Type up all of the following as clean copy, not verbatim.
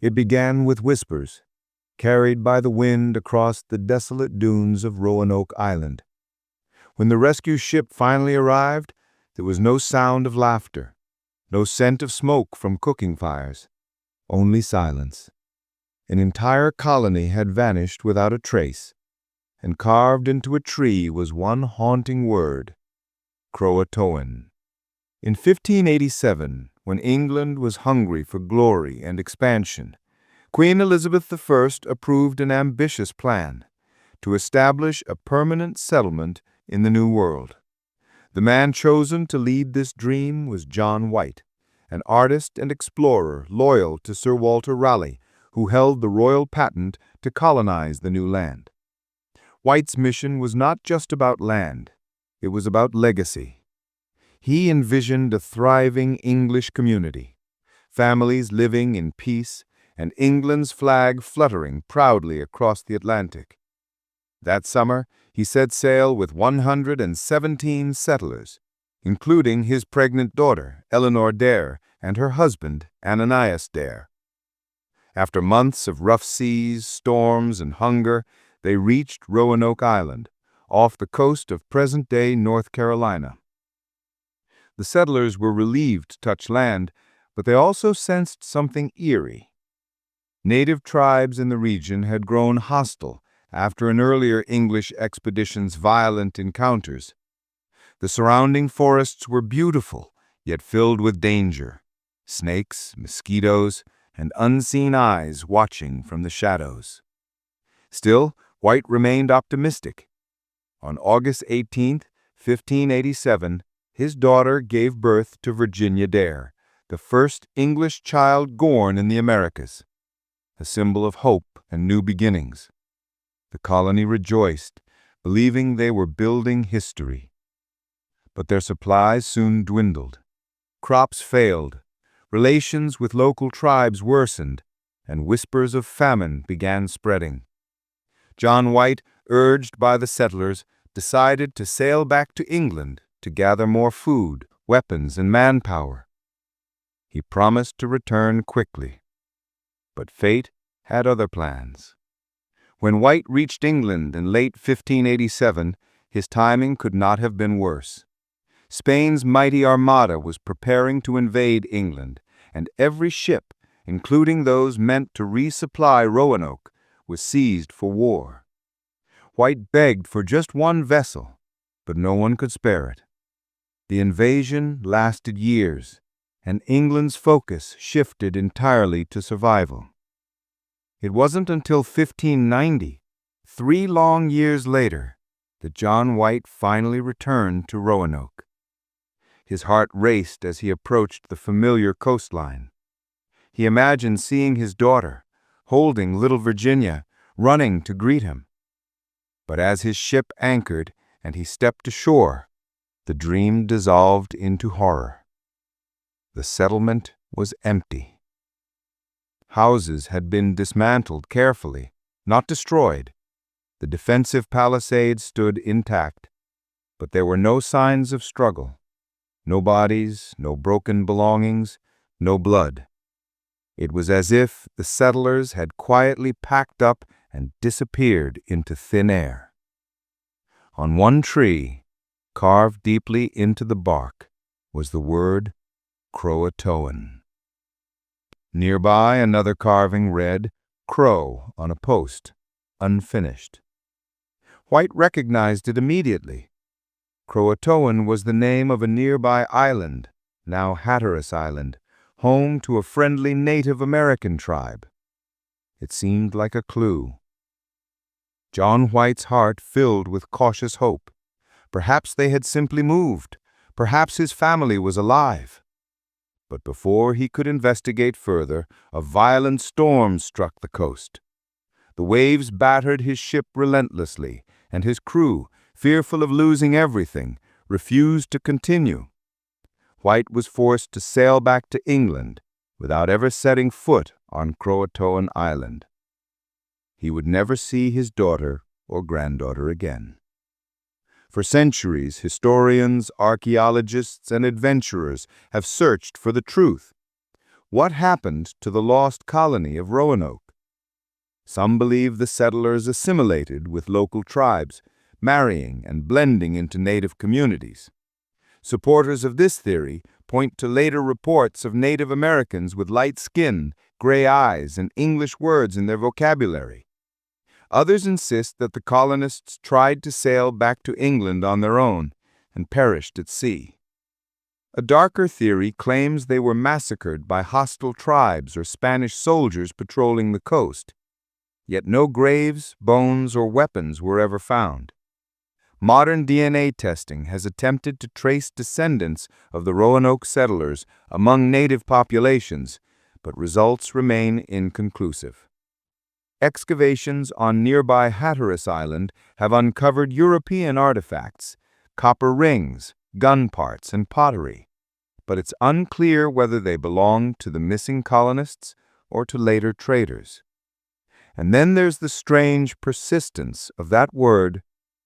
It began with whispers, carried by the wind across the desolate dunes of Roanoke Island. When the rescue ship finally arrived, there was no sound of laughter, no scent of smoke from cooking fires, only silence. An entire colony had vanished without a trace, and carved into a tree was one haunting word: Croatoan. In 1587, when England was hungry for glory and expansion, Queen Elizabeth I approved an ambitious plan to establish a permanent settlement in the New World. The man chosen to lead this dream was John White, an artist and explorer loyal to Sir Walter Raleigh, who held the royal patent to colonize the new land. White's mission was not just about land, it was about legacy. He envisioned a thriving English community, families living in peace, and England's flag fluttering proudly across the Atlantic. That summer, he set sail with 117 settlers, including his pregnant daughter, Eleanor Dare, and her husband, Ananias Dare. After months of rough seas, storms, and hunger, they reached Roanoke Island, off the coast of present-day North Carolina. The settlers were relieved to touch land, but they also sensed something eerie. Native tribes in the region had grown hostile after an earlier English expedition's violent encounters. The surrounding forests were beautiful, yet filled with danger: snakes, mosquitoes, and unseen eyes watching from the shadows. Still, White remained optimistic. On August 18, 1587, his daughter gave birth to Virginia Dare, the first English child born in the Americas, a symbol of hope and new beginnings. The colony rejoiced, believing they were building history. But their supplies soon dwindled. Crops failed, relations with local tribes worsened, and whispers of famine began spreading. John White, urged by the settlers, decided to sail back to England to gather more food, weapons, and manpower. He promised to return quickly. But fate had other plans. When White reached England in late 1587, his timing could not have been worse. Spain's mighty armada was preparing to invade England, and every ship, including those meant to resupply Roanoke, was seized for war. White begged for just one vessel, but no one could spare it. The invasion lasted years, and England's focus shifted entirely to survival. It wasn't until 1590, 3 long years later, that John White finally returned to Roanoke. His heart raced as he approached the familiar coastline. He imagined seeing his daughter, holding little Virginia, running to greet him. But as his ship anchored and he stepped ashore, the dream dissolved into horror. The settlement was empty. Houses had been dismantled carefully, not destroyed. The defensive palisades stood intact, but there were no signs of struggle. No bodies, no broken belongings, no blood. It was as if the settlers had quietly packed up and disappeared into thin air. On one tree, carved deeply into the bark, was the word Croatoan. Nearby, another carving read, "Crow," on a post, unfinished. White recognized it immediately. Croatoan was the name of a nearby island, now Hatteras Island, home to a friendly Native American tribe. It seemed like a clue. John White's heart filled with cautious hope. Perhaps they had simply moved. Perhaps his family was alive. But before he could investigate further, a violent storm struck the coast. The waves battered his ship relentlessly, and his crew, fearful of losing everything, refused to continue. White was forced to sail back to England without ever setting foot on Croatoan Island. He would never see his daughter or granddaughter again. For centuries, historians, archaeologists, and adventurers have searched for the truth. What happened to the lost colony of Roanoke? Some believe the settlers assimilated with local tribes, marrying and blending into native communities. Supporters of this theory point to later reports of Native Americans with light skin, gray eyes, and English words in their vocabulary. Others insist that the colonists tried to sail back to England on their own and perished at sea. A darker theory claims they were massacred by hostile tribes or Spanish soldiers patrolling the coast. Yet no graves, bones, or weapons were ever found. Modern DNA testing has attempted to trace descendants of the Roanoke settlers among native populations, but results remain inconclusive. Excavations on nearby Hatteras Island have uncovered European artifacts, copper rings, gun parts, and pottery, but it's unclear whether they belong to the missing colonists or to later traders. And then there's the strange persistence of that word,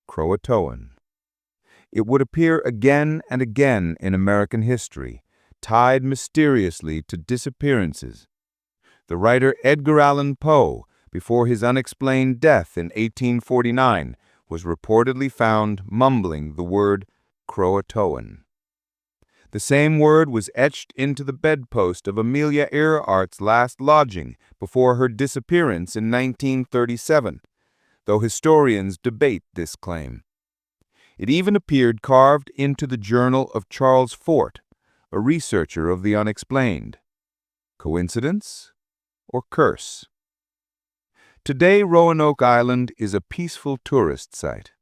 Croatoan. It would appear again and again in American history, tied mysteriously to disappearances. The writer Edgar Allan Poe, before his unexplained death in 1849, was reportedly found mumbling the word Croatoan. The same word was etched into the bedpost of Amelia Earhart's last lodging before her disappearance in 1937, though historians debate this claim. It even appeared carved into the journal of Charles Fort, a researcher of the unexplained. Coincidence or curse? Today, Roanoke Island is a peaceful tourist site.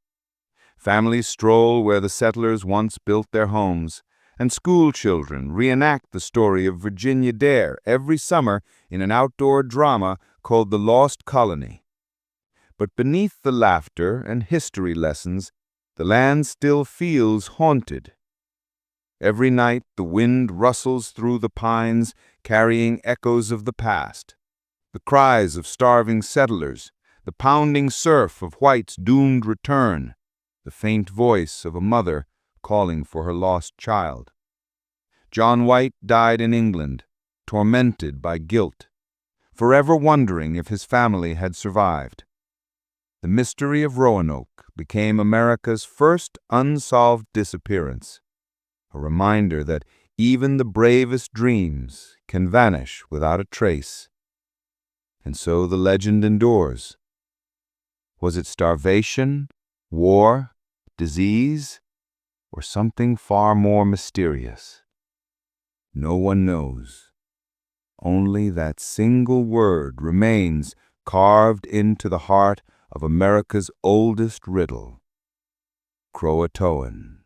Families stroll where the settlers once built their homes, and school children reenact the story of Virginia Dare every summer in an outdoor drama called The Lost Colony. But beneath the laughter and history lessons, the land still feels haunted. Every night the wind rustles through the pines, carrying echoes of the past. The cries of starving settlers, the pounding surf of White's doomed return, the faint voice of a mother calling for her lost child. John White died in England, tormented by guilt, forever wondering if his family had survived. The mystery of Roanoke became America's first unsolved disappearance, a reminder that even the bravest dreams can vanish without a trace. And so the legend endures. Was it starvation, war, disease, or something far more mysterious? No one knows. Only that single word remains carved into the heart of America's oldest riddle, Croatoan.